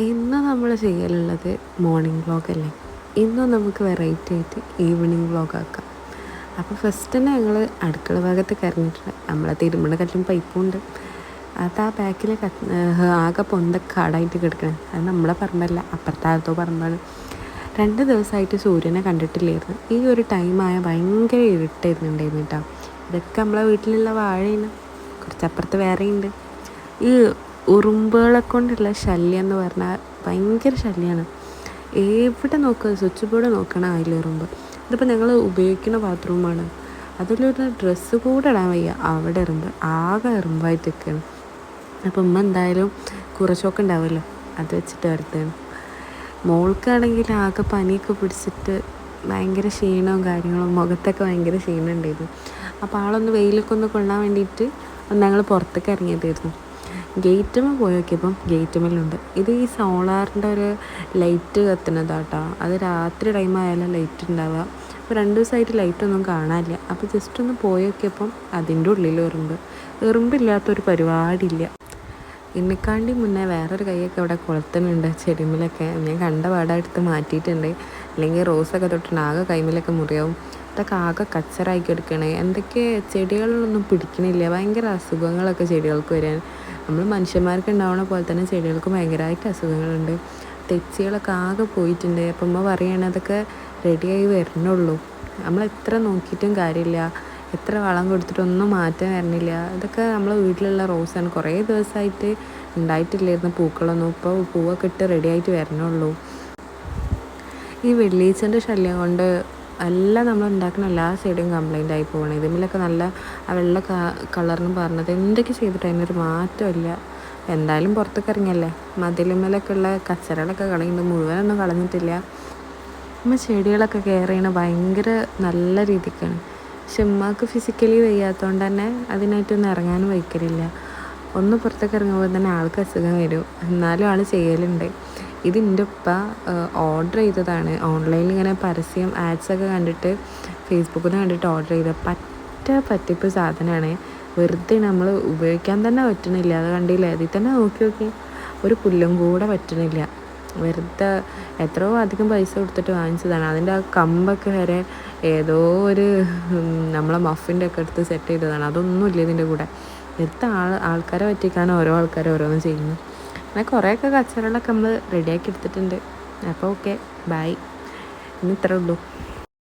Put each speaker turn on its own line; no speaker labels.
ഇന്ന് നമ്മൾ ചെയ്യലുള്ളത് മോർണിംഗ് വ്ളോഗല്ലേ. ഇന്നും നമുക്ക് വെറൈറ്റി ആയിട്ട് ഈവനിങ് വ്ളോഗ് ആക്കാം. അപ്പോൾ ഫസ്റ്റ് തന്നെ ഞങ്ങൾ അടുക്കള ഭാഗത്ത് കരഞ്ഞിട്ടുണ്ട്. നമ്മളെ തിരുമണ കല്ലും പൈപ്പും ഉണ്ട്. അത് ആ ബാക്കിൽ ആകെ കാടായിട്ട് കിടക്കണം. അത് നമ്മളെ പറമ്പല്ല, അപ്പുറത്താകത്തോ പറമ്പാണ്. 2 ദിവസമായിട്ട് സൂര്യനെ കണ്ടിട്ടില്ലായിരുന്നു. ഈ ഒരു ടൈമായ ഭയങ്കര ഇരുട്ടായിരുന്നുണ്ടായിരുന്നു കേട്ടോ. ഇതൊക്കെ നമ്മളെ വീട്ടിലുള്ള വാഴയാണ്, കുറച്ചപ്പുറത്ത് വേറെയുണ്ട്. ഈ ഉറുമ്പുകളെ കൊണ്ടുള്ള ശല്യം എന്ന് പറഞ്ഞാൽ ഭയങ്കര ശല്യമാണ്. എവിടെ നോക്കുക, സ്വിച്ച് ബോർഡ് നോക്കണം അതിൽ ഉറുമ്പ്. ഇതിപ്പോൾ ഞങ്ങൾ ഉപയോഗിക്കുന്ന ബാത്റൂമാണ്, അതിലൊരു ഡ്രസ്സ് കൂടെ ഇടാൻ വയ്യ, അവിടെ എറുമ്പ്, ആകെ എറുമ്പായിട്ട് നിൽക്കുകയാണ്. അപ്പം ഉമ്മ എന്തായാലും കുറച്ചൊക്കെ ഉണ്ടാവുമല്ലോ, അത് വെച്ചിട്ട് വരുത്തുകയാണ്. മോൾക്കാണെങ്കിൽ ആകെ പനിയൊക്കെ പിടിച്ചിട്ട് ഭയങ്കര ക്ഷീണവും കാര്യങ്ങളും, മുഖത്തൊക്കെ ഭയങ്കര ക്ഷീണം ഉണ്ടായിരുന്നു. അപ്പോൾ ആളൊന്ന് വെയിലൊക്കെ ഒന്ന് കൊള്ളാൻ വേണ്ടിയിട്ട് ഞങ്ങൾ പുറത്തേക്ക് ഇറങ്ങിയതായിരുന്നു. ഗേറ്റുമ്മ പോയി നോക്കിയപ്പം ഗേറ്റുമ്മലുണ്ട്. ഇത് ഈ സോളാറിൻ്റെ ഒരു ലൈറ്റ് കത്തുന്നതാട്ടോ. അത് രാത്രി ടൈം ആയാലും ലൈറ്റ് ഉണ്ടാവുക. അപ്പോൾ 2 ദിവസമായിട്ട് ലൈറ്റൊന്നും കാണാനില്ല. അപ്പോൾ ജസ്റ്റ് ഒന്ന് പോയി നോക്കിയപ്പം അതിൻ്റെ ഉള്ളിൽ എറുമ്പില്ലാത്തൊരു പരിപാടിയില്ല. ഇന്നിക്കാണ്ടി മുന്നേ വേറൊരു കൈയൊക്കെ അവിടെ കുളത്തുന്നുണ്ട് ചെടിമിലൊക്കെ. ഞാൻ കണ്ട പാടായിട്ട് മാറ്റിയിട്ടുണ്ട്, അല്ലെങ്കിൽ റോസൊക്കെ തൊട്ടുണ്ട് ആകെ കൈമിലൊക്കെ മുറിയാവും. ഇതൊക്കെ ആകെ കച്ചറാക്കി എടുക്കണേ. എന്തൊക്കെ ചെടികളിലൊന്നും പിടിക്കണില്ല, ഭയങ്കര അസുഖങ്ങളൊക്കെ ചെടികൾക്ക് വരാൻ. നമ്മൾ മനുഷ്യന്മാർക്ക് ഉണ്ടാവുന്ന പോലെ തന്നെ ചെടികൾക്ക് ഭയങ്കരമായിട്ട് അസുഖങ്ങളുണ്ട്. തെച്ചികളൊക്കെ ആകെ പോയിട്ടുണ്ട്. അപ്പം അമ്മ പറയുകയാണ് അതൊക്കെ റെഡിയായി വരണുള്ളൂ. നമ്മൾ എത്ര നോക്കിയിട്ടും കാര്യമില്ല, എത്ര വളം കൊടുത്തിട്ടൊന്നും മാറ്റം വരണില്ല. ഇതൊക്കെ നമ്മളെ വീട്ടിലുള്ള റോസാണ്, കുറേ ദിവസമായിട്ട് ഉണ്ടായിട്ടില്ലായിരുന്നു പൂക്കളൊന്നും. ഇപ്പോൾ പൂവൊക്കെ ഇട്ട് റെഡിയായിട്ട് വരണുള്ളൂ. ഈ വെള്ളീച്ചൻ്റെ ശല്യം കൊണ്ട് എല്ലാം നമ്മൾ ഉണ്ടാക്കുന്ന എല്ലാ സൈഡും കംപ്ലൈൻ്റ് ആയി പോകണം. ഇതിലൊക്കെ നല്ല ആ വെള്ള കളറിന് പറഞ്ഞത് എന്തൊക്കെ ചെയ്തിട്ട് അതിനൊരു മാറ്റമില്ല. എന്തായാലും പുറത്തേക്ക് ഇറങ്ങിയല്ലേ, മതിലുമ്മലൊക്കെ ഉള്ള കച്ചറകളൊക്കെ കളയുന്നുണ്ട്, മുഴുവനൊന്നും കളഞ്ഞിട്ടില്ല. നമ്മൾ ചെടികളൊക്കെ കെയർ ചെയ്യണത് ഭയങ്കര നല്ല രീതിക്കാണ്. പക്ഷെ ഉമ്മാക്ക് ഫിസിക്കലി വയ്യാത്തതുകൊണ്ട് തന്നെ അതിനായിട്ടൊന്നും ഇറങ്ങാനും വയ്ക്കലില്ല. ഒന്ന് പുറത്തേക്ക് ഇറങ്ങുമ്പോൾ തന്നെ ആൾക്ക് അസുഖം വരും, എന്നാലും ആൾ ചെയ്യലുണ്ട്. ഇതിൻ്റെ ഉപ്പ ഓർഡർ ചെയ്തതാണ്. ഓൺലൈനിൽ ഇങ്ങനെ പരസ്യം ആഡ്സൊക്കെ കണ്ടിട്ട് ഫേസ്ബുക്കിൽ നിന്ന് കണ്ടിട്ട് ഓർഡർ ചെയ്ത പറ്റിപ്പ് സാധനമാണ്. വെറുതെ നമ്മൾ ഉപയോഗിക്കാൻ തന്നെ പറ്റണില്ല. അത് കണ്ടില്ലേ, അതിൽ തന്നെ നോക്കി ഒരു പുല്ലും കൂടെ പറ്റണില്ല. വെറുതെ എത്രയോ അധികം പൈസ കൊടുത്തിട്ട് വാങ്ങിച്ചതാണ്. അതിൻ്റെ ആ കമ്പൊക്കെ വരെ ഏതോ ഒരു നമ്മളെ മഫിൻ്റെ ഒക്കെ എടുത്ത് സെറ്റ് ചെയ്തതാണ്. അതൊന്നുമില്ല ഇതിൻ്റെ കൂടെ. വെറുതെ ആൾക്കാരെ പറ്റിക്കാൻ ഓരോ ആൾക്കാർ ഓരോന്നും ചെയ്യുന്നു. അങ്ങനെ കുറേയൊക്കെ കച്ചറകളൊക്കെ നമ്മൾ റെഡിയാക്കി എടുത്തിട്ടുണ്ട്. അപ്പോൾ ഓക്കെ, ബൈ. ഇന്ന് ഇത്രേ ഉള്ളൂ.